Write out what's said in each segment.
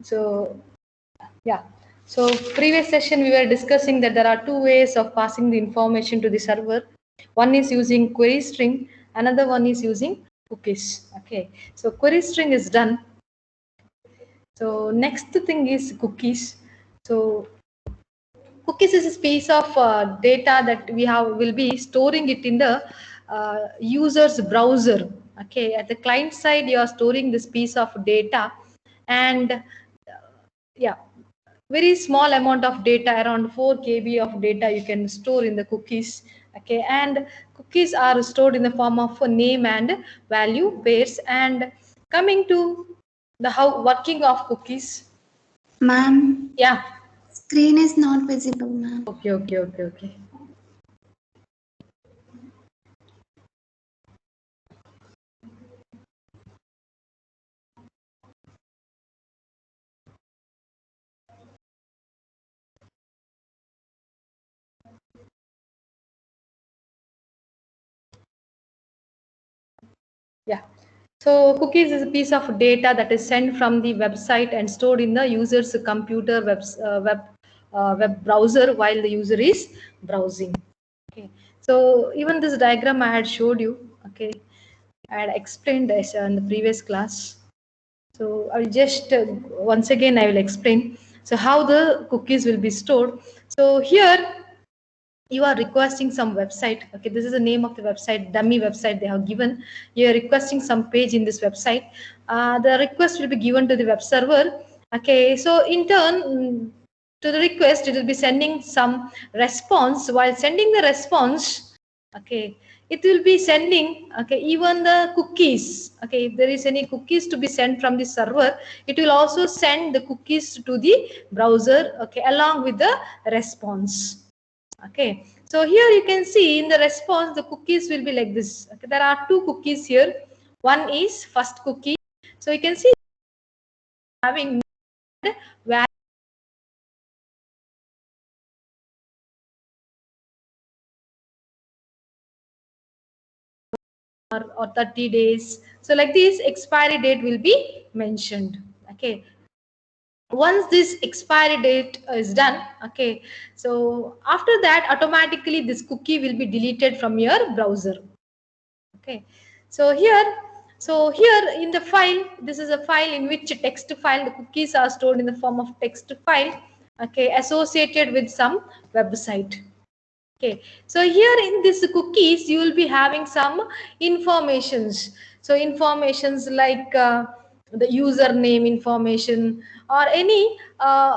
So yeah. So previous session we were discussing that there are two ways of passing the information to the server. One is using query string, another one is using cookies. Okay. So query string is done. So next thing is cookies. So cookies is a piece of data that we have will be storing it in the user's browser. Okay, at the client side you are storing this piece of data, and yeah, very small amount of data, around 4 KB of data you can store in the cookies. Okay, and cookies are stored in the form of a name and value pairs. And coming to the how working of cookies. Ma'am. Yeah. Screen is not visible, ma'am. Okay. Yeah. So cookies is a piece of data that is sent from the website and stored in the user's computer web browser while the user is browsing. Okay. So even this diagram I had showed you. Okay. I had explained this in the previous class. So I'll just once again I will explain. So how the cookies will be stored. So here you are requesting some website. Okay, this is the name of the website, dummy website they have given. You are requesting some page in this website. The request will be given to the web server. Okay, so in turn, to the request it will be sending some response. While sending the response, okay, it will be sending, okay, even the cookies. Okay, if there is any cookies to be sent from the server, it will also send the cookies to the browser, okay, along with the response. Okay, so here you can see in the response the cookies will be like this. Okay, there are two cookies here. One is first cookie. So you can see having value or 30 days. So like this expiry date will be mentioned. Okay, once this expiry date is done, okay, so after that automatically this cookie will be deleted from your browser. Okay, so here in the file, this is a file in which text file, the cookies are stored in the form of text file, okay, associated with some website. Okay, so here in this cookies you will be having some informations. So informations like the username information or any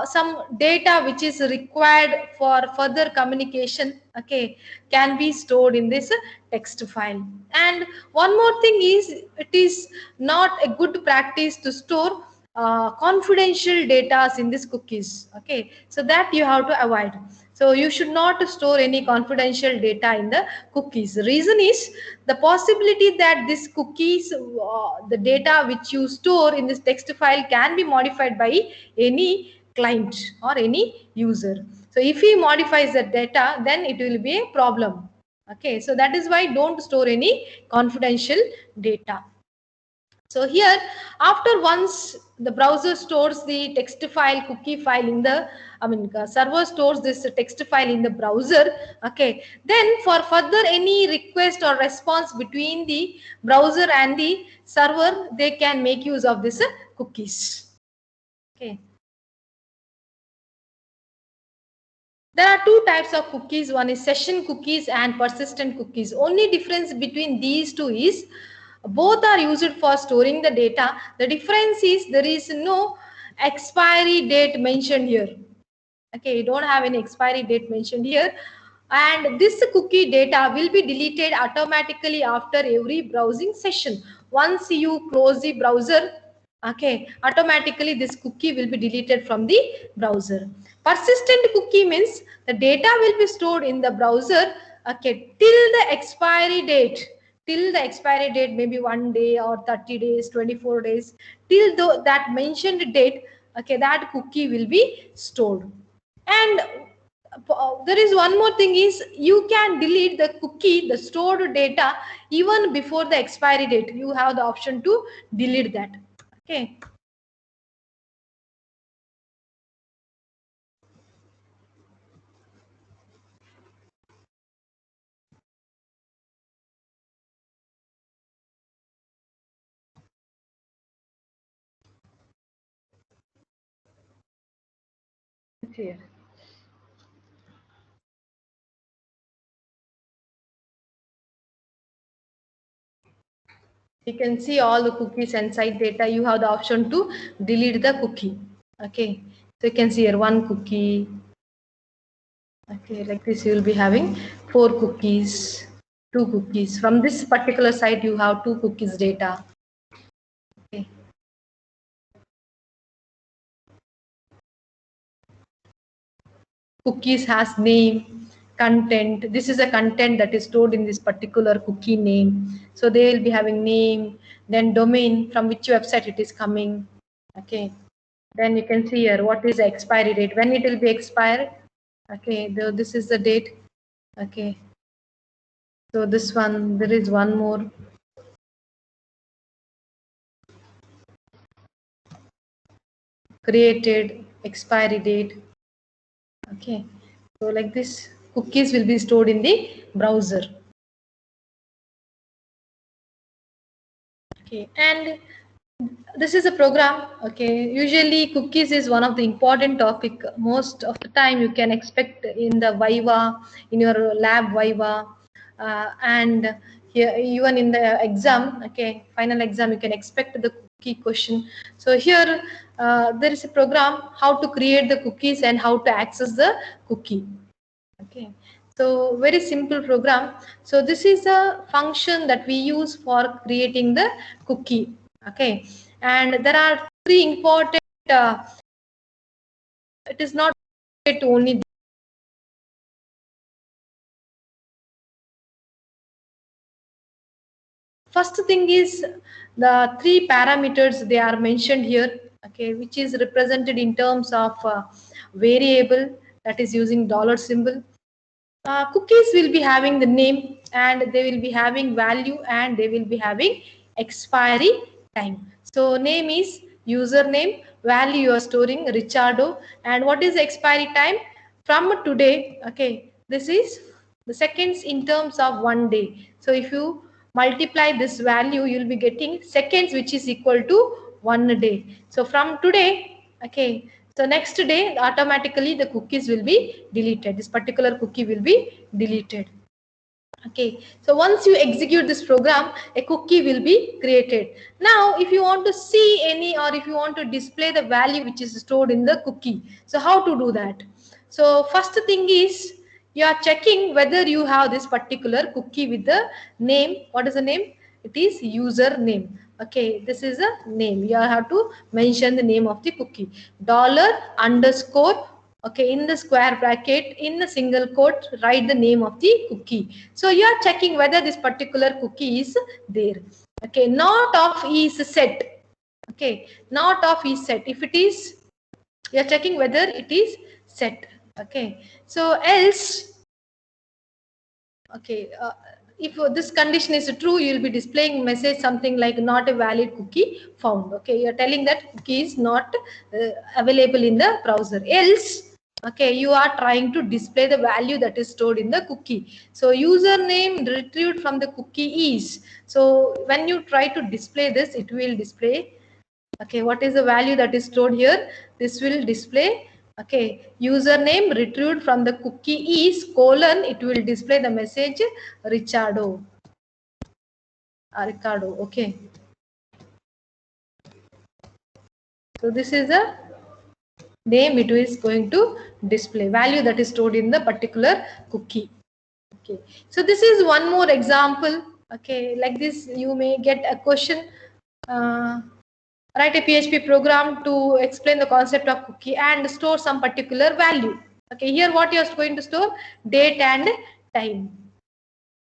some data which is required for further communication, okay, can be stored in this text file. And one more thing is, it is not a good practice to store confidential data in these cookies. Okay, so that you have to avoid. So you should not store any confidential data in the cookies. The reason is the possibility that this cookies, the data which you store in this text file can be modified by any client or any user. So if he modifies the data, then it will be a problem. Okay, so that is why don't store any confidential data. So here, after once the browser stores the text file, cookie file in the, server stores this text file in the browser. Okay, then for further any request or response between the browser and the server, they can make use of this cookies. Okay. There are two types of cookies. One is session cookies and persistent cookies. Only difference between these two is both are used for storing the data. The difference is there is no expiry date mentioned here. Okay, you don't have any expiry date mentioned here. And this cookie data will be deleted automatically after every browsing session. Once you close the browser, okay, automatically this cookie will be deleted from the browser. Persistent cookie means the data will be stored in the browser, okay, till the expiry date. Till the expiry date, maybe 1 day or 30 days, 24 days, till that mentioned date, okay, that cookie will be stored. And there is one more thing is, you can delete the cookie, the stored data, even before the expiry date. You have the option to delete that. Okay. here. You can see all the cookies and site data. You have the option to delete the cookie. Okay, so you can see here one cookie. Okay, like this you will be having 4 cookies, 2 cookies. From this particular site you have 2 cookies data. Okay. Cookies has name, content. This is a content that is stored in this particular cookie name. So they will be having name, then domain from which website it is coming. Okay. Then you can see here what is the expiry date, when it will be expired. Okay, this is the date. Okay. So this one, there is one more. Created, expiry date. Okay. So like this, cookies will be stored in the browser. Okay, and this is a program. Okay, usually cookies is one of the important topic. Most of the time you can expect in the viva, in your lab viva, and here even in the exam. Okay, final exam you can expect the cookie question. So here there is a program how to create the cookies and how to access the cookie. Okay, so very simple program. So this is a function that we use for creating the cookie. Okay, and there are 3 important. It is not only. First thing is the 3 parameters they are mentioned here. Okay, which is represented in terms of variable, that is using dollar symbol. Cookies will be having the name and they will be having value and they will be having expiry time. So name is username, value you are storing Richardo, and what is the expiry time? From today. Okay, this is the seconds in terms of 1 day. So if you multiply this value, you will be getting seconds, which is equal to 1 day. So from today, okay, so next day automatically the cookies will be deleted. This particular cookie will be deleted. Okay, so once you execute this program, a cookie will be created. Now if you want to see any, or if you want to display the value which is stored in the cookie, so how to do that? So first thing is you are checking whether you have this particular cookie with the name. What is the name? It is username. Okay, this is a name. You have to mention the name of the cookie. Dollar underscore. Okay, in the square bracket, in the single quote, write the name of the cookie. So you are checking whether this particular cookie is there. Okay, not of is set. Okay, not of is set. If it is, you are checking whether it is set. Okay, so else, okay, if this condition is true, you will be displaying message something like not a valid cookie found. Okay, you are telling that cookie is not available in the browser. Else, okay, you are trying to display the value that is stored in the cookie. So username retrieved from the cookie is. So when you try to display this, it will display. Okay, what is the value that is stored here? This will display. Okay, username retrieved from the cookie is colon. It will display the message Ricardo. Ricardo. Okay. So this is a name. It is going to display value that is stored in the particular cookie. Okay. So this is one more example. Okay, like this you may get a question. Write a PHP program to explain the concept of cookie and store some particular value. Okay, here what you are going to store? Date and time.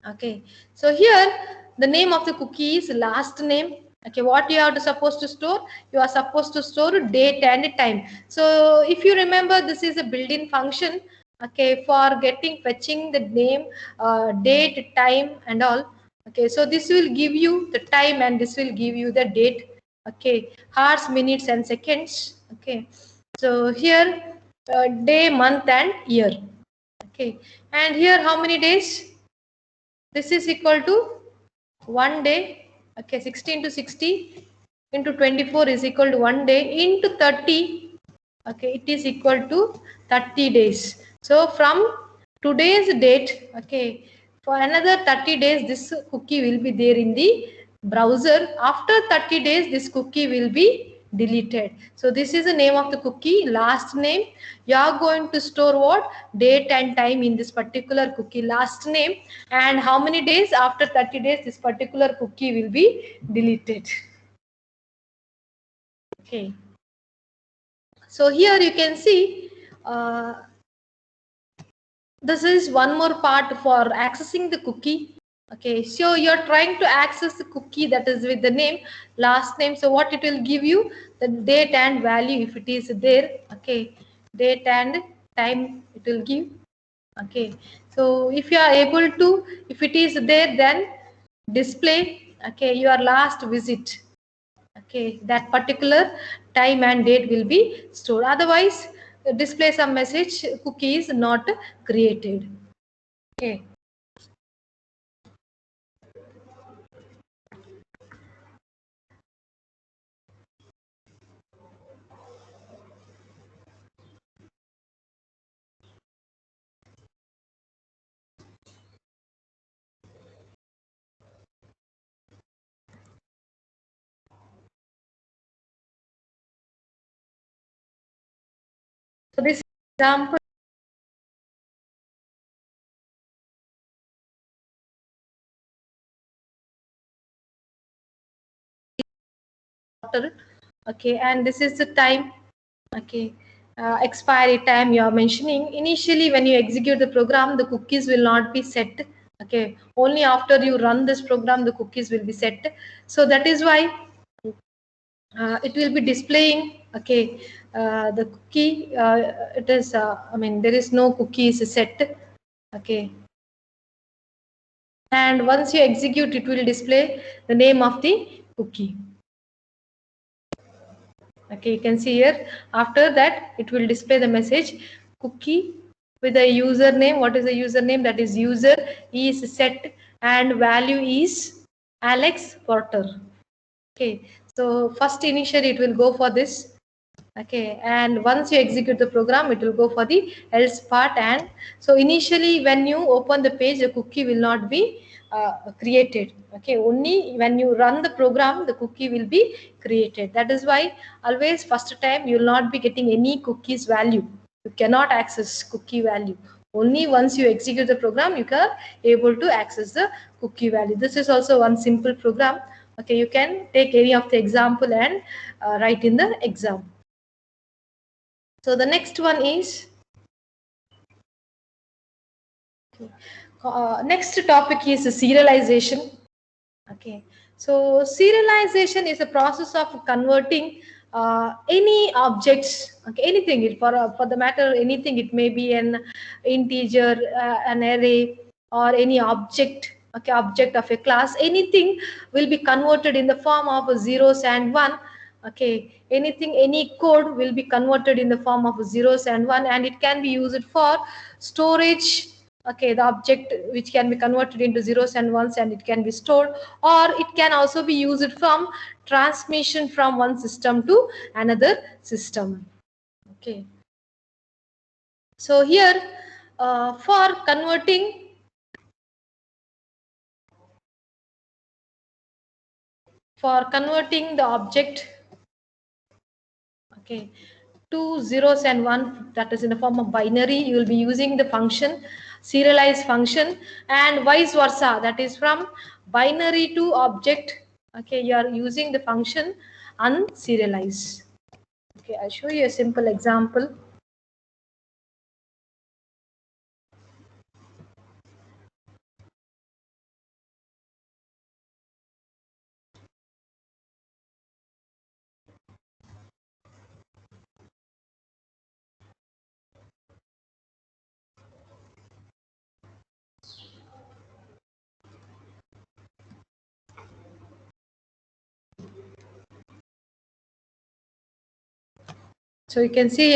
Okay, so here the name of the cookie is last name. Okay, what you are supposed to store? You are supposed to store date and time. So if you remember, this is a built-in function. Okay, for getting fetching the name, date, time, and all. Okay, so this will give you the time and this will give you the date. Okay, hours, minutes, and seconds. Okay, so here day, month, and year. Okay, and here how many days? This is equal to 1 day. Okay, 16 to 60 into 24 is equal to 1 day into 30. okay, it is equal to 30 days. So from today's date, okay, for another 30 days this cookie will be there in the browser. After 30 days this cookie will be deleted. So this is the name of the cookie, last name. You are going to store what? Date and time in this particular cookie, last name, and how many days after 30 days this particular cookie will be deleted. Okay, so here you can see this is one more part for accessing the cookie. Okay, so you're trying to access the cookie that is with the name, last name. So what it will give you? The date and value if it is there. Okay, date and time it will give. Okay, so if you are able to, if it is there, then display, okay, your last visit. Okay, that particular time and date will be stored. Otherwise, display some message, cookie is not created. Okay. So this example okay, and this is the time. Okay, expiry time you are mentioning. Initially when you execute the program, the cookies will not be set. Okay, only after you run this program the cookies will be set. So that is why it will be displaying, okay, the cookie, it is I mean there is no cookies set. Okay, and once you execute it will display the name of the cookie. Okay, you can see here, after that it will display the message cookie with a username. What is the username? That is user is set and value is Alex Porter. Okay, so first initially it will go for this. Okay, and once you execute the program it will go for the else part. And so initially when you open the page the cookie will not be created. Okay, only when you run the program the cookie will be created. That is why always first time you will not be getting any cookies value. You cannot access cookie value. Only once you execute the program you are able to access the cookie value. This is also one simple program. Okay, you can take any of the example and write in the exam. So the next one is, next topic is serialization. Okay, so serialization is a process of converting any objects, okay, anything for the matter anything. It may be an integer, an array, or any object. Okay, object of a class. Anything will be converted in the form of zeros and one. Okay, anything, any code will be converted in the form of zeros and one, and it can be used for storage. Okay, the object which can be converted into zeros and ones and it can be stored, or it can also be used from transmission from one system to another system. Okay, so here for converting the object, okay, two zeros and one, that is in the form of binary, you will be using the function serialize function, and vice versa, that is from binary to object. Okay, you are using the function unserialize. Okay, I'll show you a simple example. So you can see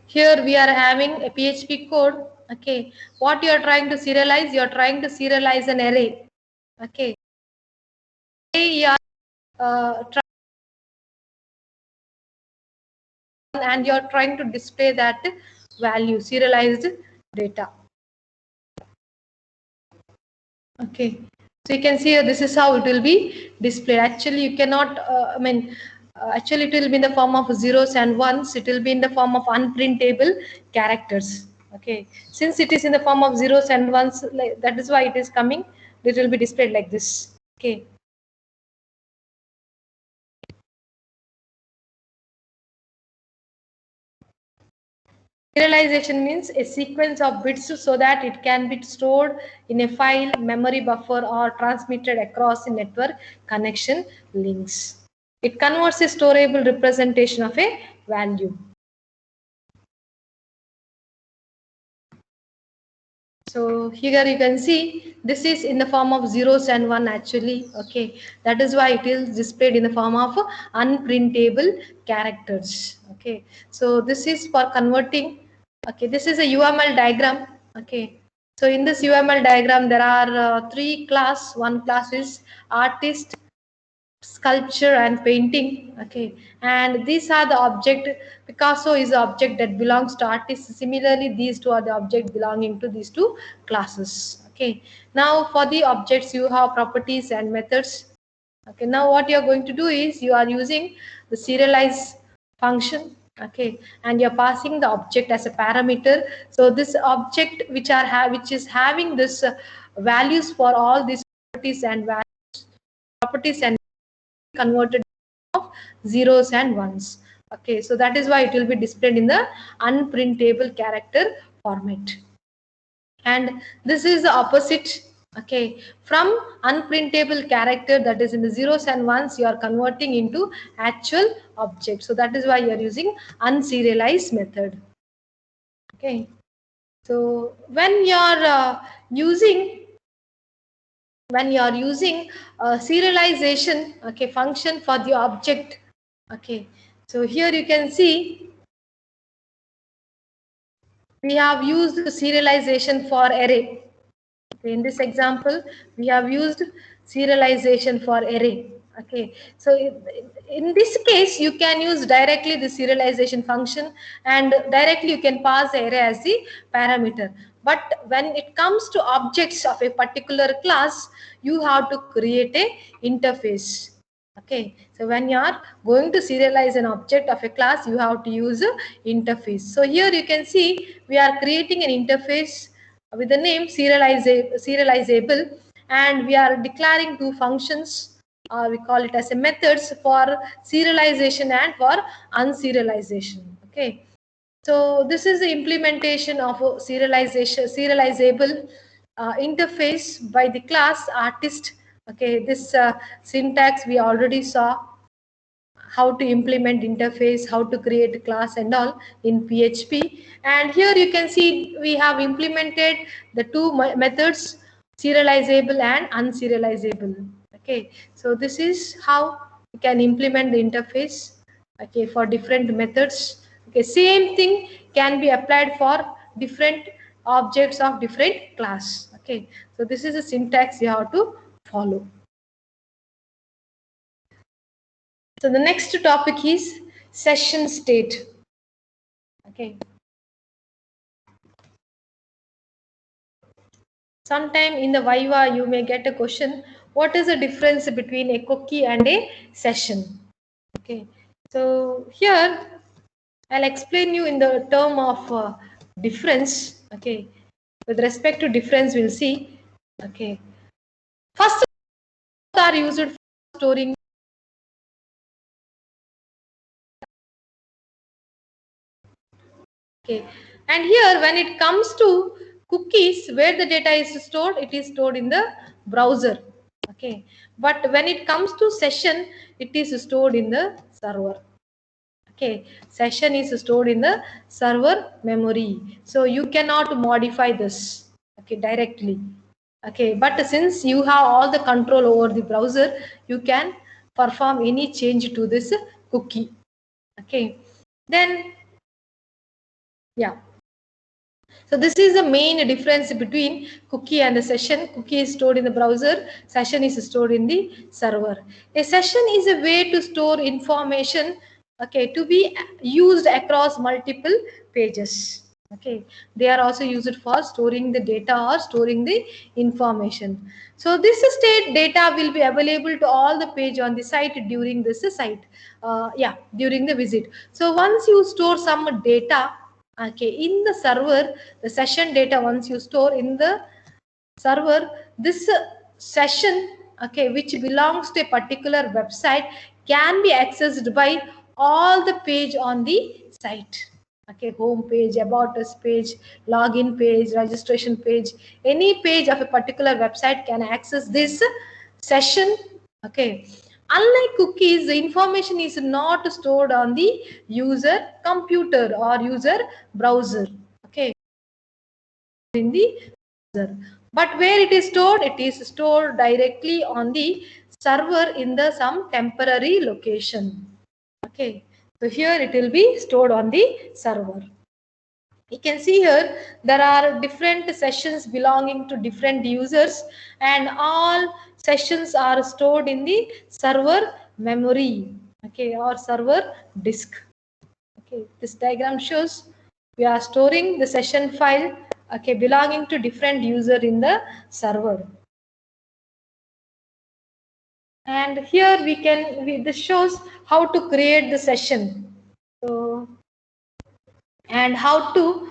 here we are having a PHP code. Okay, what you are trying to serialize? You are trying to serialize an array. Okay, you are and you're trying to display that value, serialized data. Okay, so you can see this is how it will be displayed. Actually, you cannot, actually it will be in the form of zeros and ones. It will be in the form of unprintable characters. Okay, since it is in the form of zeros and ones, like, that is why it is coming. It will be displayed like this. Okay. Serialization means a sequence of bits so that it can be stored in a file, memory buffer, or transmitted across a network connection links. It converts a storable representation of a value. So here you can see this is in the form of zeros and one actually. Okay, that is why it is displayed in the form of unprintable characters. Okay, so this is for converting. Okay, this is a UML diagram. Okay, so in this UML diagram there are three class. One class is artist, sculpture and painting. Okay, and these are the object. Picasso is the object that belongs to artists. Similarly, these two are the object belonging to these two classes. Okay, now for the objects you have properties and methods. Okay, now what you are going to do is you are using the serialize function. Okay, and you're passing the object as a parameter. So this object which is having this values for all these properties and converted of zeros and ones. Okay, so that is why it will be displayed in the unprintable character format. And this is the opposite. Okay, from unprintable character, that is in the zeros and ones, you are converting into actual object. So that is why you are using unserialized method. Okay, so when you are using serialization, okay, function for the object. Okay, so here you can see we have used serialization for array. Okay, in this example we have used serialization for array. Okay, so in this case you can use directly the serialization function and directly you can pass the array as the parameter. But when it comes to objects of a particular class, you have to create a interface. Okay, so when you are going to serialize an object of a class, you have to use a interface. So here you can see we are creating an interface with the name serializable, and we are declaring two functions, or we call it as a methods for serialization and for unserialization. Okay, so this is the implementation of a serializable interface by the class artist. Okay, this syntax we already saw, how to implement interface, how to create a class and all in PHP. And here you can see we have implemented the two methods, serializable and unserializable. Okay, so this is how you can implement the interface. Okay, for different methods. Okay, same thing can be applied for different objects of different class. Okay, so this is a syntax you have to follow. So the next topic is session state. Okay. Sometime in the Viva you may get a question, what is the difference between a cookie and a session? Okay. So here I'll explain you in the term of difference. Okay. With respect to difference, we'll see. Okay. First, are used for storing. Okay, and here when it comes to cookies, where the data is stored, it is stored in the browser. Okay, but when it comes to session, it is stored in the server. Okay, session is stored in the server memory, so you cannot modify this. Okay, directly. Okay, but since you have all the control over the browser, you can perform any change to this cookie. Okay, then yeah. So this is the main difference between cookie and the session. Cookie is stored in the browser, session is stored in the server. A session is a way to store information okay, to be used across multiple pages. Okay, they are also used for storing the data or storing the information. So this state data will be available to all the page on the site during this site, yeah, during the visit. So once you store some data, okay, in the server, the session data, once you store in the server, this session, okay, which belongs to a particular website, can be accessed by all the page on the site. Okay, home page, about us page, login page, registration page, any page of a particular website can access this session. Okay, unlike cookies, the information is not stored on the user computer or user browser. Okay, in the browser, but where it is stored directly on the server in the some temporary location. Okay, so here it will be stored on the server. You can see here there are different sessions belonging to different users, and all sessions are stored in the server memory, okay, or server disk. Okay, this diagram shows we are storing the session file, okay, belonging to different user in the server. And here this shows how to create the session. So, and how to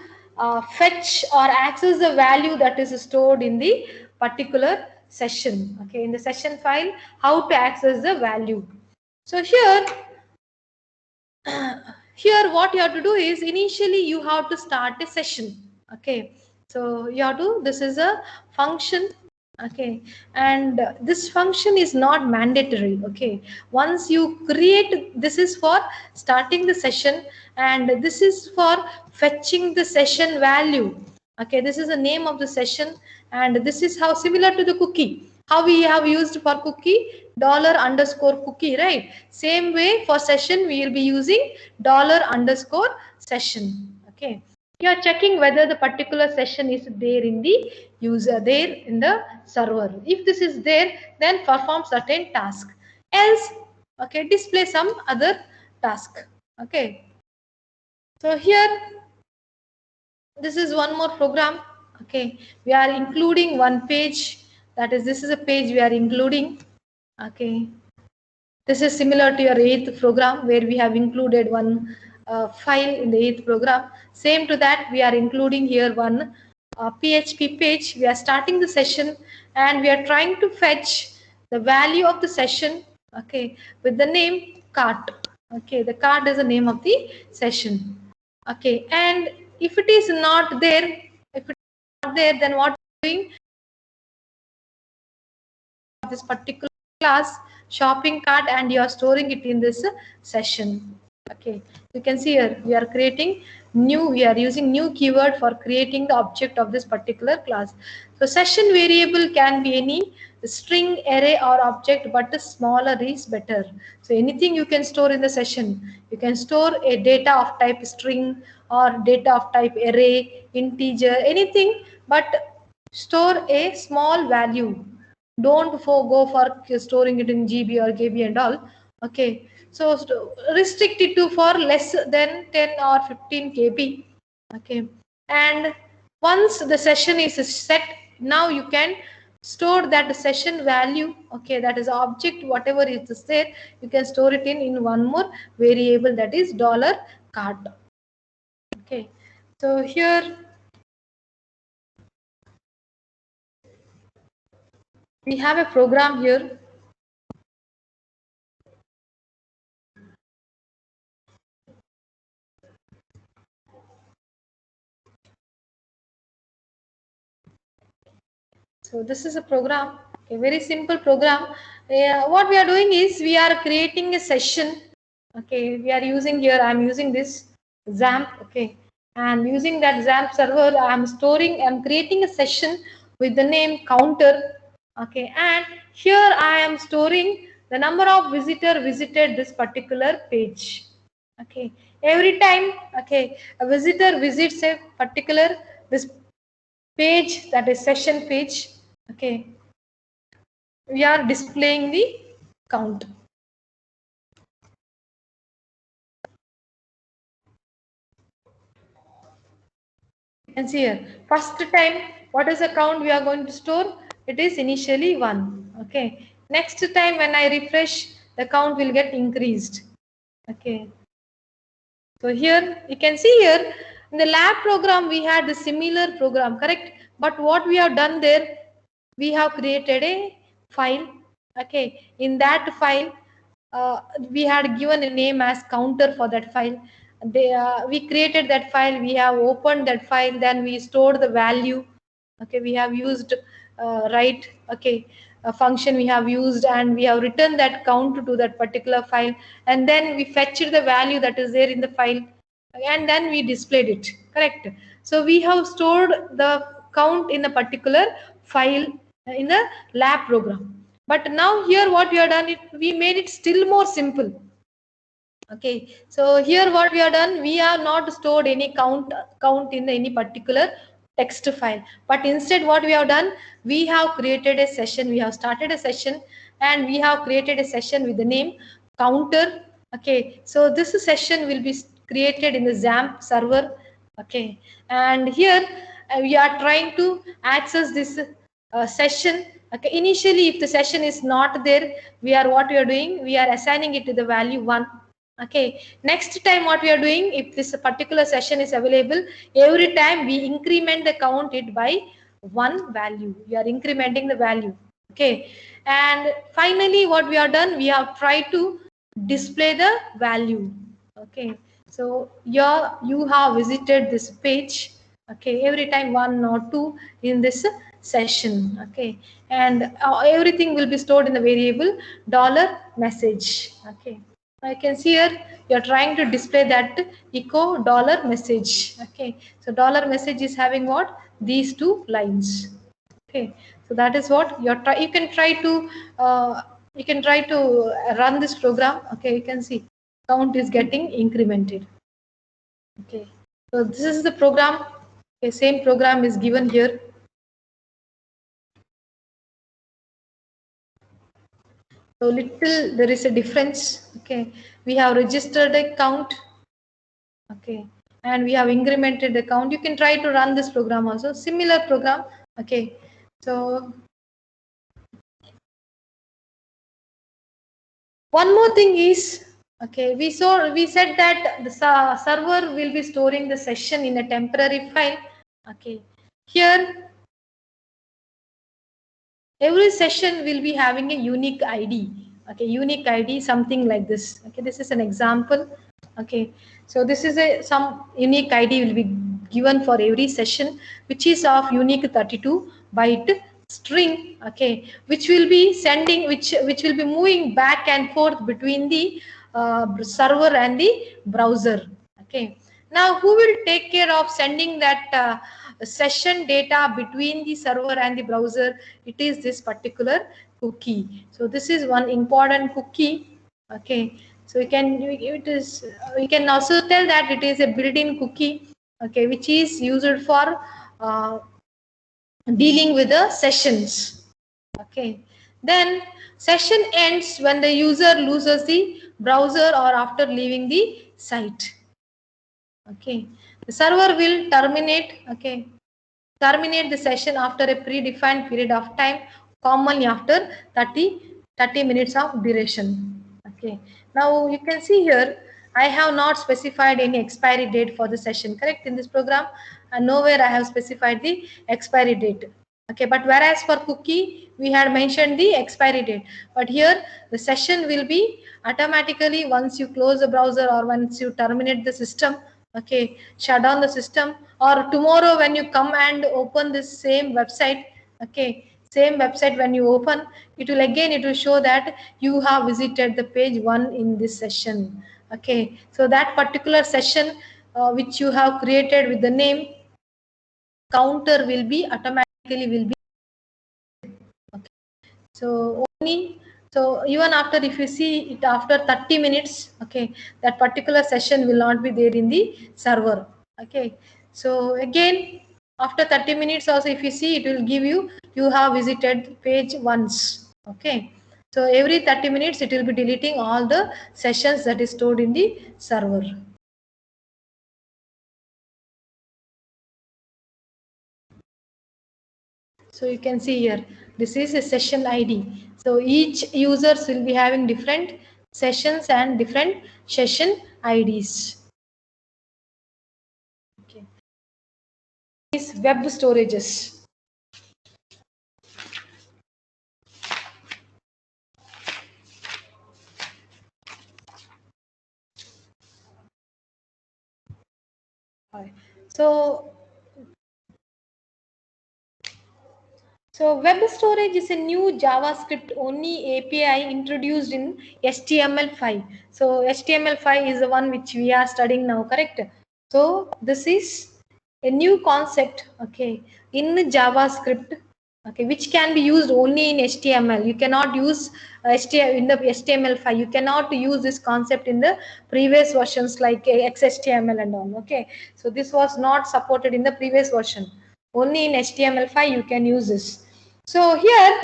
fetch or access the value that is stored in the particular session. Okay, in the session file, how to access the value. So here what you have to do is, initially you have to start a session. Okay, so you have to, this is a function. Okay, and this function is not mandatory. Okay, once you create, this is for starting the session, and this is for fetching the session value. Okay, this is the name of the session, and this is how similar to the cookie, how we have used for cookie dollar underscore cookie, right? Same way for session we will be using dollar underscore session. Okay, you are checking whether the particular session is there in the user, there in the server. If this is there, then perform certain task, else, okay, display some other task. Okay, so here this is one more program. Okay, we are including one page, that is, this is a page we are including. Okay, this is similar to your 8th program, where we have included one file in the 8th program. Same to that, we are including here one PHP page. We are starting the session, and we are trying to fetch the value of the session, okay, with the name cart. Okay, the cart is the name of the session. Okay, and if it is not there, if it is not there, then what we are doing, this particular class shopping cart, and you are storing it in this session. Okay, you can see here we are creating new, we are using new keyword for creating the object of this particular class. So session variable can be any string, array or object, but the smaller is better. So anything you can store in the session. You can store a data of type string or data of type array, integer, anything, but store a small value. Don't go for storing it in GB or KB and all. Okay, so restrict it to for less than 10 or 15 KB. Okay, and once the session is set, now you can store that session value. Okay, that is object, whatever is there, you can store it in one more variable, that is dollar cart. Okay, so here we have a program here. So this is a program, a very simple program. What we are doing is we are creating a session. Okay, we are using here, I am using this XAMPP. Okay, and using that XAMPP server, I am storing, I am creating a session with the name counter. Okay, and here I am storing the number of visitor visited this particular page. Okay, every time, okay, a visitor visits a particular this page, that is session page. Okay, we are displaying the count. And see here, first time, what is the count we are going to store? It is initially 1. Okay. Next time when I refresh, the count will get increased. Okay. So here you can see here in the lab program we had the similar program, correct? But what we have done there, we have created a file. Okay. In that file, we had given a name as counter for that file. We created that file, we have opened that file, then we stored the value. Okay, we have used write, okay, a function we have used, and we have written that count to that particular file, and then we fetched the value that is there in the file, and then we displayed it, correct? So we have stored the count in a particular file in the lab program. But now here what we have done, we made it still more simple. Okay, so here what we have done, we have not stored any count in any particular text file, but instead what we have done, we have created a session, we have started a session, and we have created a session with the name counter. Okay, so this session will be created in the XAMPP server. Okay, and here we are trying to access this session. Okay, initially if the session is not there, we are what we are doing, we are assigning it to the value 1. Okay, next time what we are doing, if this particular session is available, every time we increment the count it by 1 value, we are incrementing the value. Okay, and finally what we have done, we have tried to display the value. Okay, so here you have visited this page. Okay, every time 1 or 2 in this session. Okay, and everything will be stored in the variable $message. Okay, I can see here you are trying to display that echo $message. Okay, so $message is having what? These two lines. Okay, so that is what you can try to run this program. Okay, you can see count is getting incremented. Okay, so this is the program. Okay, same program is given here. So little there is a difference. Okay, we have registered a count. Okay, and we have incremented the count. You can try to run this program also, similar program. Okay, so one more thing is, okay, we said that the server will be storing the session in a temporary file. Okay, here every session will be having a unique ID. Okay, unique ID, something like this. Okay, this is an example. Okay, so this is a some unique ID will be given for every session, which is of unique 32 byte string. Okay, which will be sending, which will be moving back and forth between the server and the browser. Okay, now who will take care of sending that session data between the server and the browser? It is this particular cookie. So this is one important cookie. Okay, so we can also tell that it is a built-in cookie. Okay, which is used for uh, dealing with the sessions. Okay, then session ends when the user loses the browser or after leaving the site. Okay, the server will terminate the session after a predefined period of time, commonly after 30 minutes of duration. Okay, now you can see here I have not specified any expiry date for the session, correct? In this program, and nowhere I have specified the expiry date. Okay, but whereas for cookie we had mentioned the expiry date, but here the session will be automatically once you close the browser or once you terminate the system. Okay, shut down the system, or tomorrow when you come and open this same website. Okay, same website, when you open it will again, it will show that you have visited the page 1 in this session. Okay, so that particular session which you have created with the name counter will be automatically will be. Okay, so only, so even after, if you see it after 30 minutes, okay, that particular session will not be there in the server. Okay, so again after 30 minutes also, if you see, it will give you, you have visited page once. Okay, so every 30 minutes it will be deleting all the sessions that is stored in the server. So you can see here, this is a session ID. So each users will be having different sessions and different session IDs. Okay. These web storages. So web storage is a new JavaScript only API introduced in HTML5. So HTML5 is the one which we are studying now, correct? So this is a new concept, okay, in JavaScript, okay, which can be used only in HTML. You cannot use HTML in the HTML5. You cannot use this concept in the previous versions like XHTML and all. Okay, so this was not supported in the previous version. Only in HTML5 you can use this. So here,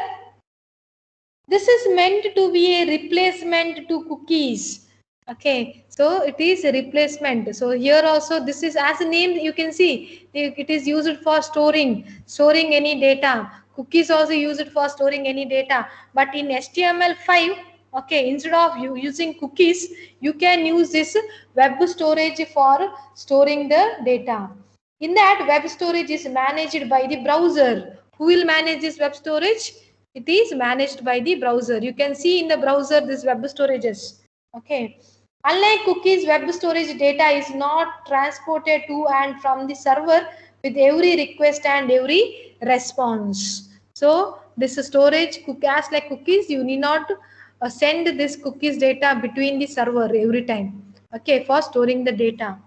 this is meant to be a replacement to cookies. Okay, so it is a replacement. So here also, this is as a name, you can see it is used for storing any data. Cookies also use it for storing any data. But in HTML5, okay, instead of you using cookies, you can use this web storage for storing the data. In that, web storage is managed by the browser. Who will manage this web storage? It is managed by the browser. You can see in the browser this web storages. Okay. Unlike cookies, web storage data is not transported to and from the server with every request and every response. So this storage, as like cookies, you need not send this cookies data between the server every time. Okay, for storing the data.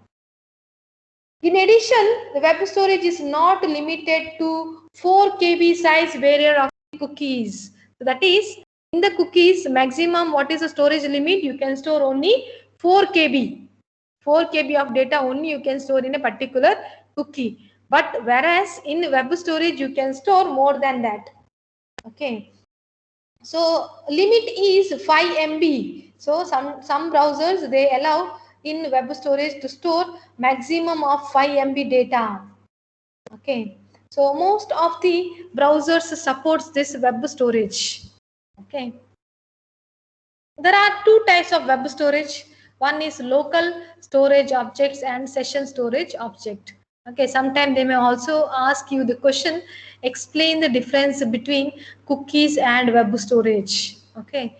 In addition, the web storage is not limited to 4 KB size barrier of cookies. So that is, in the cookies, maximum what is the storage limit? You can store only 4 KB. 4 KB of data only you can store in a particular cookie. But whereas in web storage, you can store more than that. Okay. So limit is 5 MB. So some browsers, they allow in web storage to store maximum of 5 MB data. Okay. So most of the browsers supports this web storage. Okay. There are two types of web storage. One is local storage objects and session storage object. Okay, sometimes they may also ask you the question, explain the difference between cookies and web storage. Okay,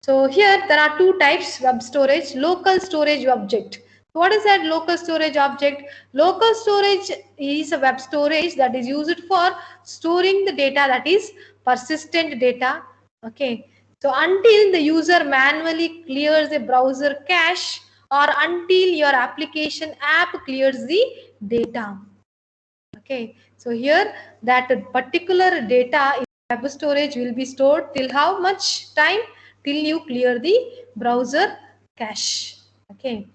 so here there are two types web storage, local storage object. What is that local storage object? Local storage is a web storage that is used for storing the data, that is persistent data. Okay, so until the user manually clears the browser cache or until your application app clears the data. Okay, so here that particular data in web storage will be stored till how much time? Till you clear the browser cache. Okay.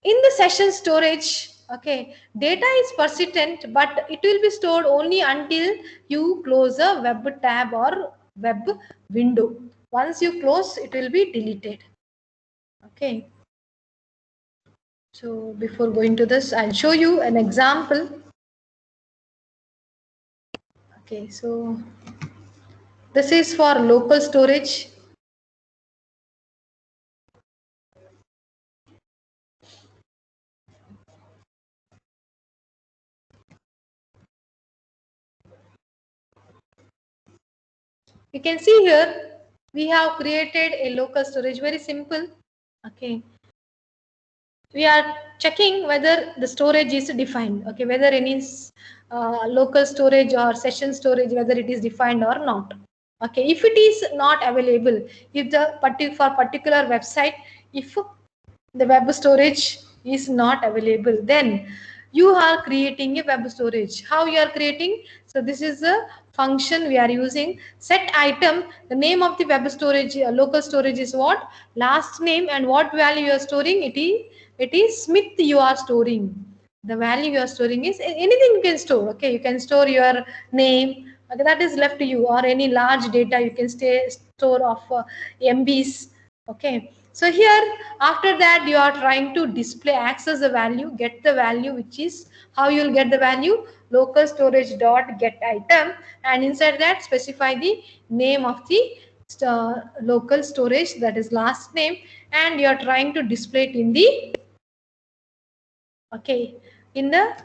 In the session storage, okay, data is persistent, but it will be stored only until you close a web tab or web window. Once you close, it will be deleted. Okay. So before going to this, I'll show you an example. Okay, so this is for local storage. You can see here we have created a local storage, very simple. Okay, we are checking whether the storage is defined. Okay, whether any local storage or session storage, whether it is defined or not. Okay, if it is not available, if the for particular website, if the web storage is not available, then you are creating a web storage. How you are creating? So this is a function we are using. Set item, the name of the web storage, local storage is what? Last name, and what value you are storing? It is Smith you are storing. The value you are storing is anything you can store. Okay, you can store your name. Okay, that is left to you, or any large data you can store of MBs. Okay, so here after that you are trying to display, access the value, get the value, which is how you will get the value. local storage dot get item, and inside that specify the name of the local storage, that is last name, and you are trying to display it in the in the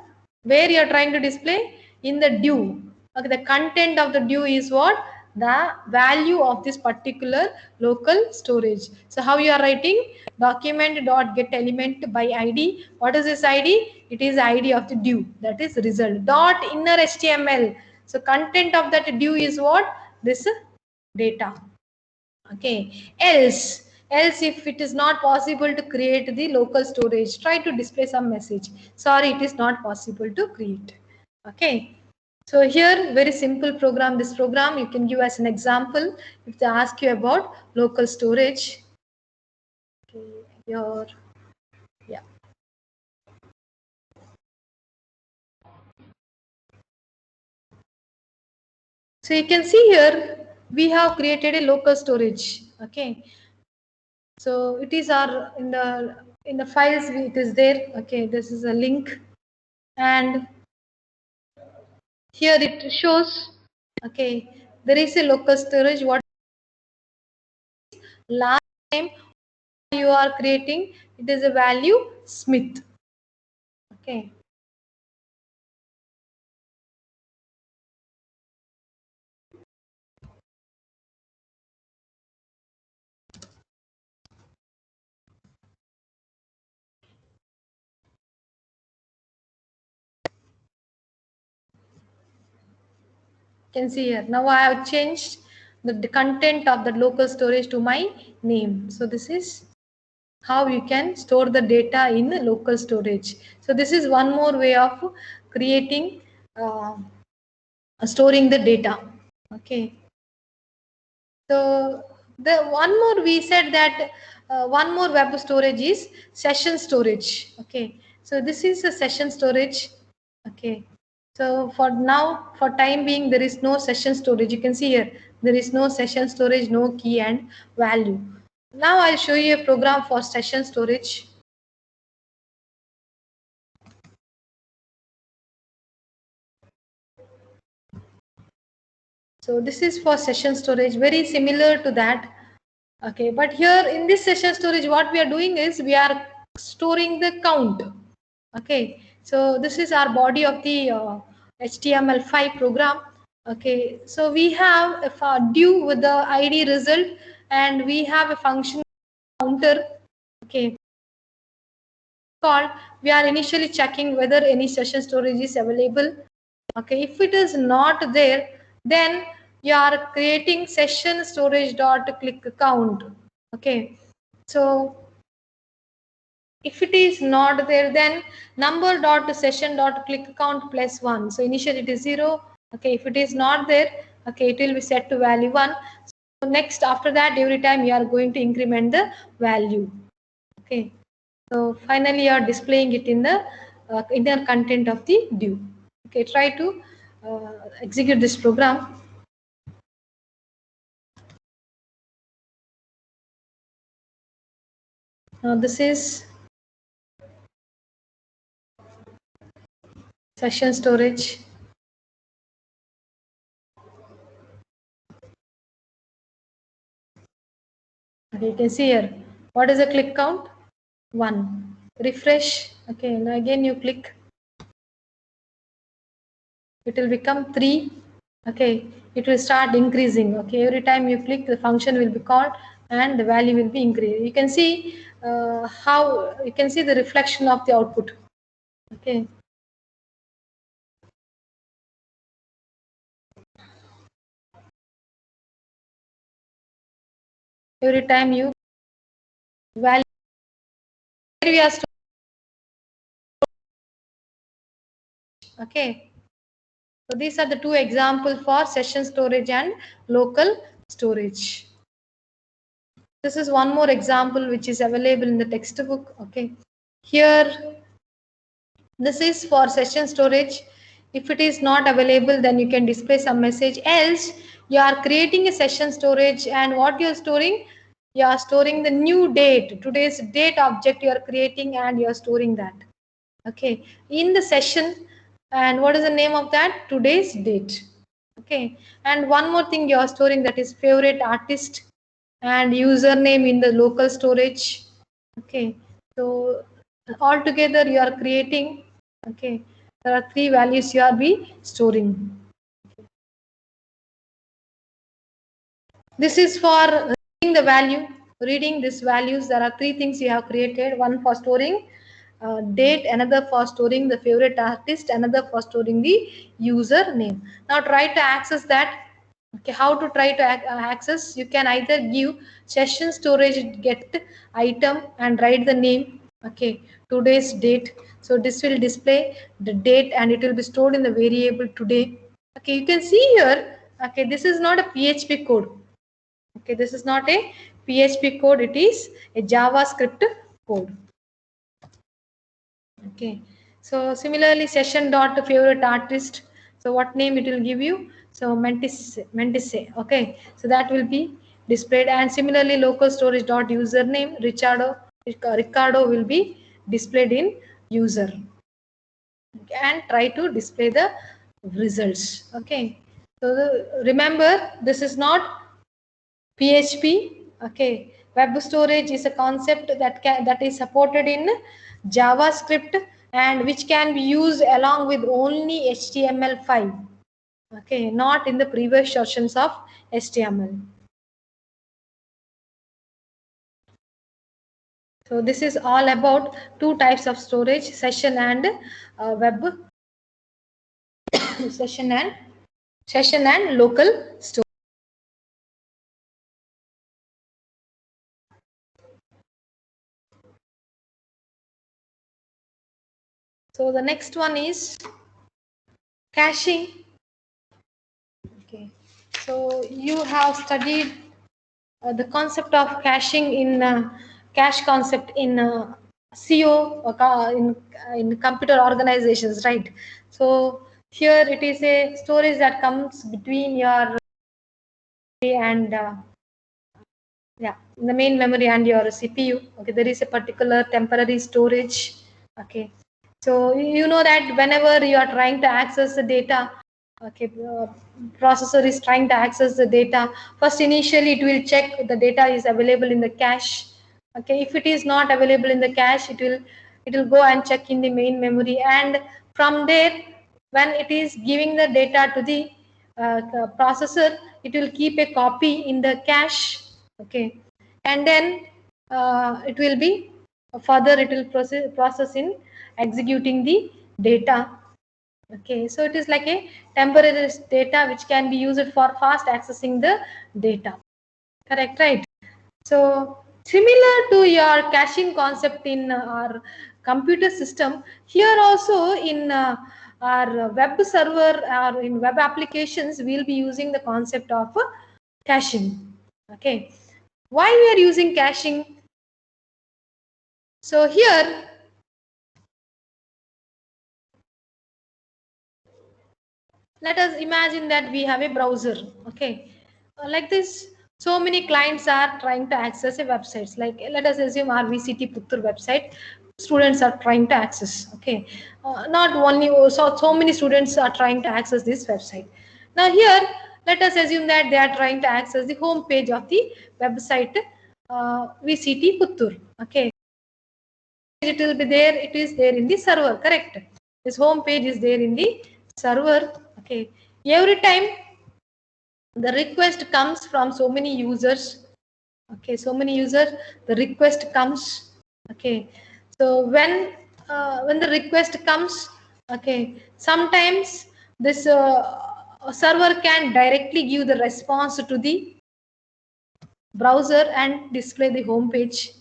where you are trying to display in the due. Okay, the content of the due is what? The value of this particular local storage. So how you are writing? Document dot get element by id. What is this id? It is id of the due, that is result dot inner html. So content of that due is what? This data. Okay, else if it is not possible to create the local storage, try to display some message, sorry it is not possible to create. Okay, so here very simple program. This program you can give as an example if they ask you about local storage. Okay, here, yeah. So you can see here we have created a local storage. Okay, so it is our in the files it is there. Okay, this is a link, and here it shows. Okay, there is a local storage. What last name you are creating? It is a value Smith. Okay, you can see here. Now I have changed the content of the local storage to my name. So this is how you can store the data in the local storage. So this is one more way of creating storing the data. Okay, so the one more we said that one more web storage is session storage. Okay, so this is a session storage. Okay, so for now, for time being, there is no session storage. You can see here there is no session storage, no key and value. Now I'll show you a program for session storage. So this is for session storage, very similar to that. Okay, but here in this session storage, what we are doing is we are storing the count. Okay, so this is our body of the HTML5 program. Okay, so we have a due with the ID result, and we have a function counter. Okay, called, we are initially checking whether any session storage is available. Okay, if it is not there, then you are creating session storage dot click count. Okay, so if it is not there, then number dot session dot click count plus 1. So initially it is 0. Okay, if it is not there, okay, it will be set to value 1. So next after that, every time you are going to increment the value. Okay, so finally you are displaying it in the inner content of the due. Okay, try to execute this program. Now this is session storage. Okay, you can see here what is the click count? 1. Refresh. Okay, now again you click, it will become 3. Okay, it will start increasing. Okay, every time you click, the function will be called and the value will be increased. You can see how you can see the reflection of the output. Okay, every time you value we are okay. So these are the two examples for session storage and local storage. This is one more example which is available in the textbook. Okay, here this is for session storage. If it is not available, then you can display some message. Else you are creating a session storage, and what you are storing? You are storing the new date, today's date object you are creating, and you are storing that. Okay, in the session, And what is the name of that? Today's date. Okay. And one more thing you are storing, that is favorite artist and username in the local storage. Okay. So altogether you are creating, okay, there are three values you are be storing. This is for reading the value, reading these values. There are three things you have created. One for storing date, another for storing the favorite artist, another for storing the user name. Now try to access that. Okay, how to try to access? You can either give session storage get item and write the name. Okay, today's date. So this will display the date and it will be stored in the variable today. Okay, you can see here. Okay, this is not a PHP code. Okay, this is not a PHP code, it is a JavaScript code. Okay, so similarly session dot favorite artist. So what name it will give you? So Mentisse. Okay, so that will be displayed, and similarly local storage dot username Ricardo will be displayed in user. Okay, and try to display the results. Okay, so remember this is not PHP. Okay, web storage is a concept that is supported in JavaScript and which can be used along with only HTML5. Okay, not in the previous versions of HTML. So this is all about two types of storage: session and web session and local storage. So the next one is caching. Okay, so you have studied the concept of caching in cache concept in CO in computer organizations, right? So here it is a storage that comes between your and yeah, the main memory and your CPU. Okay, there is a particular temporary storage. Okay, so you know that whenever you are trying to access the data, okay, processor is trying to access the data. First, initially, it will check the data is available in the cache. Okay, if it is not available in the cache, it will go and check in the main memory, and from there, when it is giving the data to the processor, it will keep a copy in the cache. Okay, and then it will be further it will process in executing the data. Okay, so it is like a temporary data which can be used for fast accessing the data. Correct, right? So similar to your caching concept in our computer system, here also in our web server or in web applications, we'll be using the concept of caching. Okay, why we are using caching? So here, let us imagine that we have a browser. Okay, like this, so many clients are trying to access a websites. Like let us assume our VCT Puttur website. Students are trying to access. Okay, not only so many students are trying to access this website. Now here, let us assume that they are trying to access the home page of the website VCT Puttur. Okay, it will be there, it is there in the server, correct? This home page is there in the server. Okay, every time the request comes from so many users. Okay, so many users, the request comes. Okay, so when the request comes, okay, sometimes this server can directly give the response to the browser and display the home page.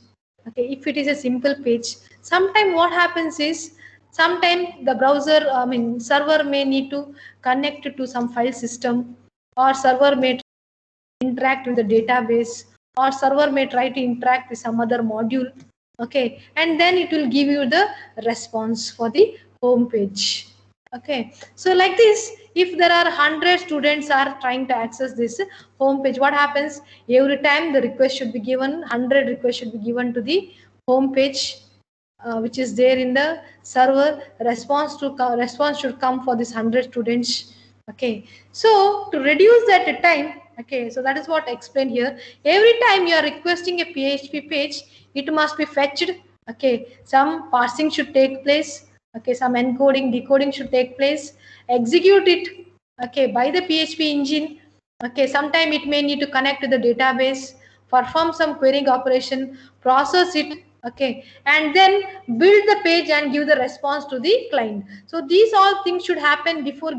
Okay, if it is a simple page, sometime what happens is, sometime the browser, I mean server may need to connect to some file system, or server may interact with the database, or server may try to interact with some other module. Okay, and then it will give you the response for the home page. Okay, so like this, if there are 100 students are trying to access this home page, what happens? Every time the request should be given, 100 requests should be given to the home page. which is there in the server. Response should come for this 100 students. Okay, so to reduce that time, okay, so that is what I explained here. Every time you are requesting a PHP page, it must be fetched. Okay, some parsing should take place. Okay, some encoding, decoding should take place. Execute it, okay, by the PHP engine. Okay, sometime it may need to connect to the database, perform some querying operation, process it, okay, and then build the page and give the response to the client. So these all things should happen before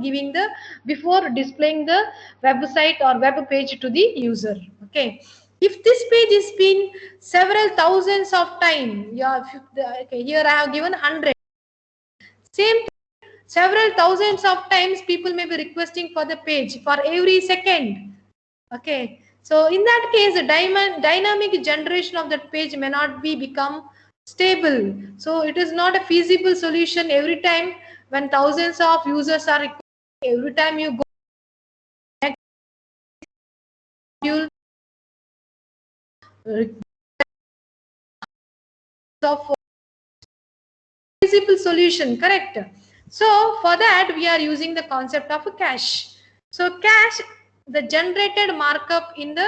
before displaying the website or web page to the user. Okay, if this page is been several thousands of time, yeah, okay, here I have given 100. Same several thousands of times people may be requesting for the page for every second. Okay, so in that case the dynamic generation of that page may not be become stable. So it is not a feasible solution every time when thousands of users are requesting. Every time you go next module of feasible solution, correct? So for that we are using the concept of a cache. So cache, the generated markup in the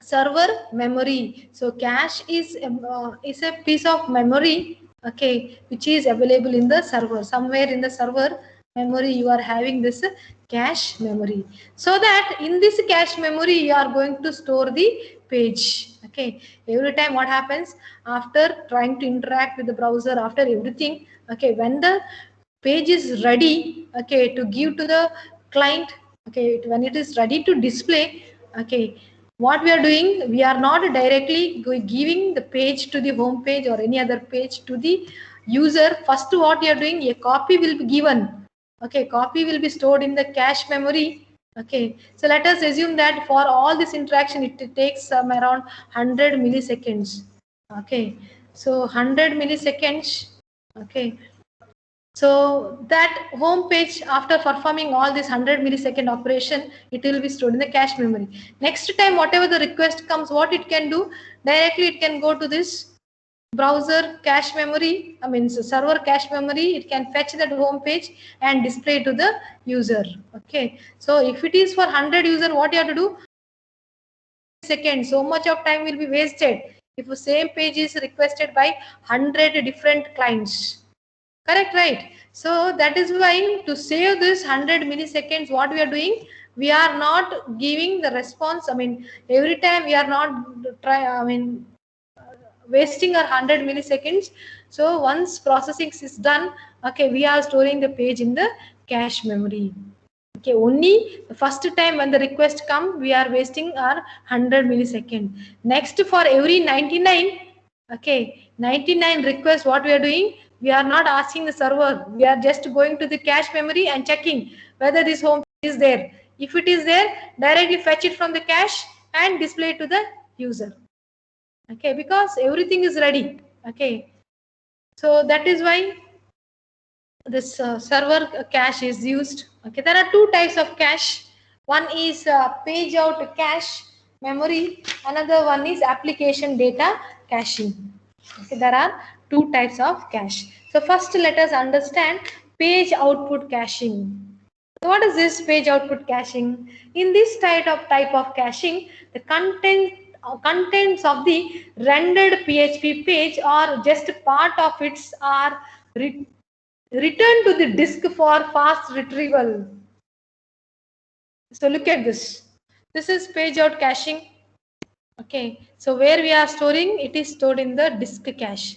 server memory. So cache is a piece of memory, okay, which is available in the server. Somewhere in the server memory you are having this cache memory, so that in this cache memory you are going to store the page. Okay, every time what happens after trying to interact with the browser, after everything, okay, when the page is ready, okay, to give to the client, okay, when it is ready to display, okay, what we are doing, we are not directly giving the page to the home page or any other page to the user. First what you are doing, a copy will be given. Okay, copy will be stored in the cache memory. Okay, so let us assume that for all this interaction it takes around 100 milliseconds. Okay, so 100 milliseconds. Okay, so that home page, after performing all this 100 millisecond operation, it will be stored in the cache memory. Next time, whatever the request comes, what it can do, directly it can go to this browser cache memory, I mean server cache memory. It can fetch that home page and display to the user. Okay, so if it is for 100 user, what you have to do? Seconds, so much of time will be wasted if the same page is requested by 100 different clients. Correct, right? So that is why to save this 100 milliseconds, what we are doing, we are not giving the response. I mean, every time we are not wasting our 100 milliseconds. So once processing is done, okay, we are storing the page in the cache memory. Okay, only the first time when the request come, we are wasting our 100 millisecond. Next, for every 99, okay, 99 requests, what we are doing, we are not asking the server, we are just going to the cache memory and checking whether this home is there. If it is there, directly fetch it from the cache and display it to the user. Okay, because everything is ready. Okay, so that is why this server cache is used. Okay, there are two types of cache. One is page out cache memory, another one is application data caching. Okay, there are two types of cache. So first let us understand page output caching. So what is this page output caching? In this type of caching, the contents of the rendered PHP page or just part of it are return to the disk for fast retrieval. So look at this. This is page out caching. Okay, so where we are storing, it is stored in the disk cache.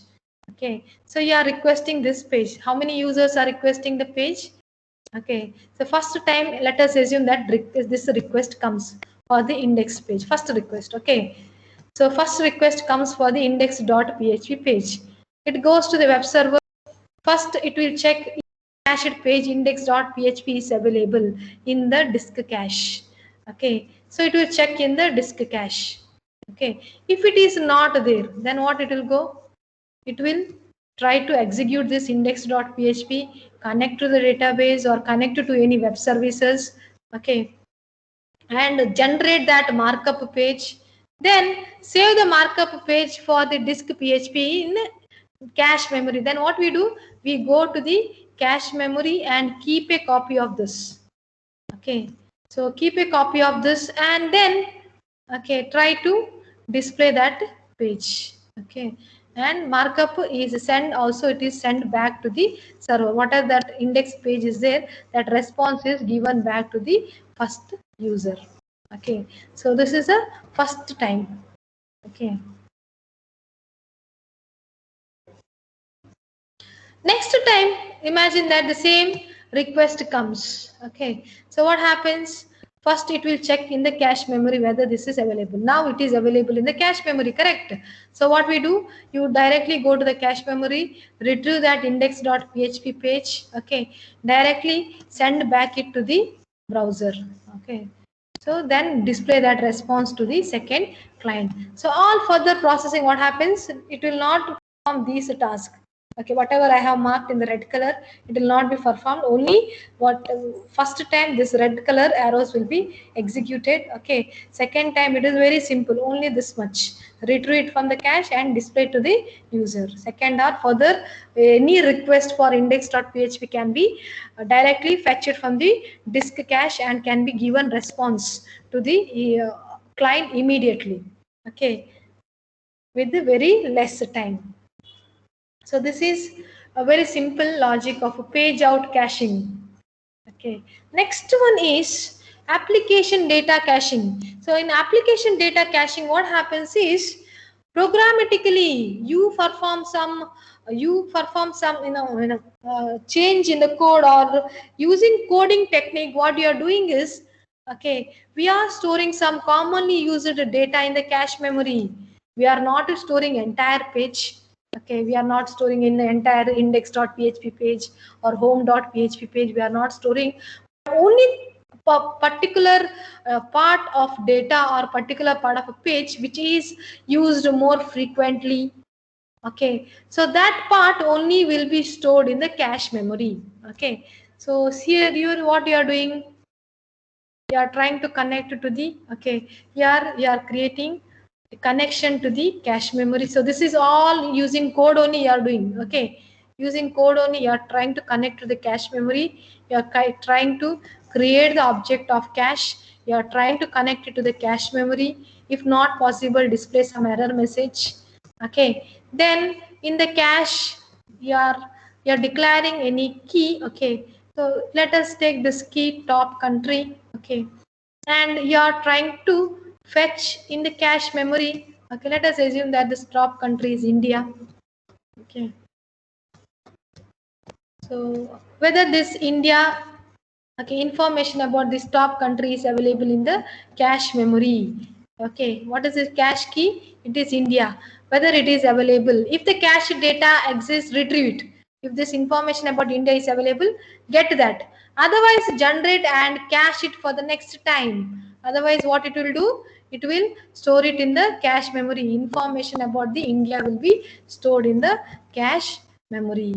Okay, so you are requesting this page. How many users are requesting the page? Okay, so first time, let us assume that this request comes for the index page. First request. Okay, so first request comes for the index.php page. It goes to the web server. First, it will check if cached page index.php is available in the disk cache. Okay, so it will check in the disk cache. Okay, if it is not there, then what it will go? It will try to execute this index.php, connect to the database or connect to any web services. Okay, and generate that markup page. Then save the markup page for the disk php in cache memory, then what we do, we go to the cache memory and keep a copy of this. Okay, so keep a copy of this and then okay, try to display that page. Okay, and markup is send, also it is sent back to the server. Whatever that index page is there, that response is given back to the first user. Okay, so this is a first time. Okay, next time imagine that the same request comes. Okay, so what happens, first it will check in the cache memory whether this is available. Now it is available in the cache memory, correct? So what we do, you directly go to the cache memory, retrieve that index.php page. Okay, directly send back it to the browser. Okay, so then display that response to the second client. So all further processing, what happens, it will not perform these tasks. Okay, whatever I have marked in the red color, it will not be performed. Only what first time this red color arrows will be executed. Okay, second time it is very simple, only this much, retrieve it from the cache and display to the user. Second or further any request for index.php can be directly fetched from the disk cache and can be given response to the client immediately. Okay, with the very less time. So this is a very simple logic of a page out caching. Okay. Next one is application data caching. So in application data caching, what happens is programmatically you perform some change in the code, or using coding technique. What you are doing is, okay, we are storing some commonly used data in the cache memory. We are not storing entire page. Okay, we are not storing in the entire index.php page or home.php page. We are not storing only particular part of data or particular part of a page which is used more frequently. Okay, so that part only will be stored in the cache memory. Okay, so here what you are doing, you are trying to connect to the, okay, here you are creating a connection to the cache memory. So this is all using code only you are doing. Okay, using code only you are trying to connect to the cache memory. You are trying to create the object of cache. You are trying to connect it to the cache memory. If not possible, display some error message. Okay, then in the cache you are declaring any key. Okay, so let us take this key top country. Okay, and you are trying to fetch in the cache memory. Okay, let us assume that this top country is India. Okay, so whether this India, okay, information about this top country is available in the cache memory. Okay, what is this cache key? It is India. Whether it is available, if the cache data exists, retrieve it. If this information about India is available, get that. Otherwise, generate and cache it for the next time. Otherwise, what it will do, it will store it in the cache memory. Information about the India will be stored in the cache memory.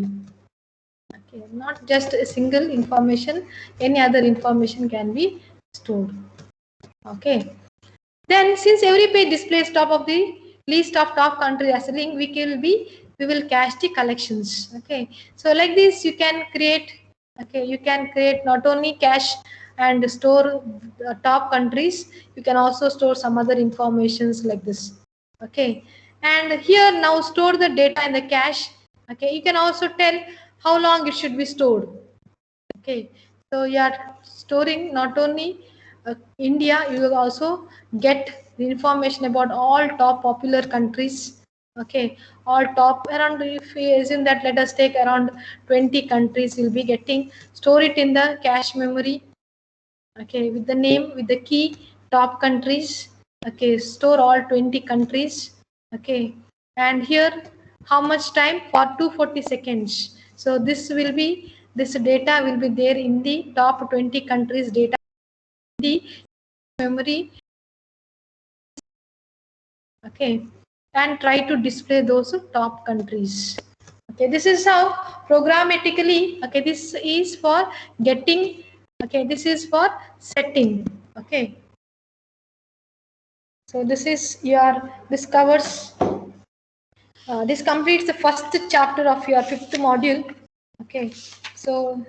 Okay, not just a single information, any other information can be stored. Okay, then since every page displays top of the list of top country as a link, we will cache the collections. Okay, so like this you can create. Okay, you can create not only cache and store top countries, you can also store some other informations like this. Okay, and here now store the data in the cache. Okay, you can also tell how long it should be stored. Okay, so you are storing not only India, you will also get the information about all top popular countries. Okay, all top around, if we assume that, let us take around 20 countries, we'll be getting, store it in the cache memory. Okay, with the name, with the key top countries. Okay, store all 20 countries. Okay, and here how much time, for 240 seconds. So this will be, this data will be there in the top 20 countries data, the memory. Okay, and try to display those top countries. Okay, this is how programmatically. Okay, this is for getting. Okay, this is for setting. Okay, so this is your, this covers This completes the first chapter of your fifth module. Okay, so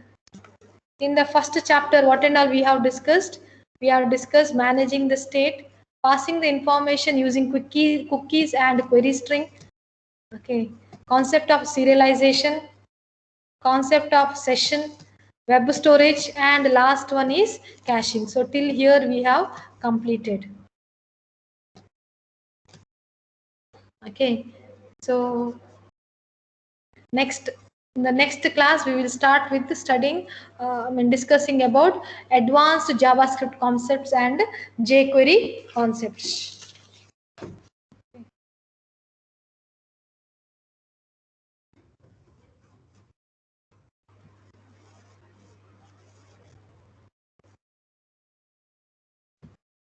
in the first chapter, what and all we have discussed? We have discussed managing the state, passing the information using cookies and query string. Okay, concept of serialization, concept of session, web storage, and last one is caching. So till here we have completed. Okay, so next in the next class we will start with studying discussing about advanced JavaScript concepts and jQuery concepts.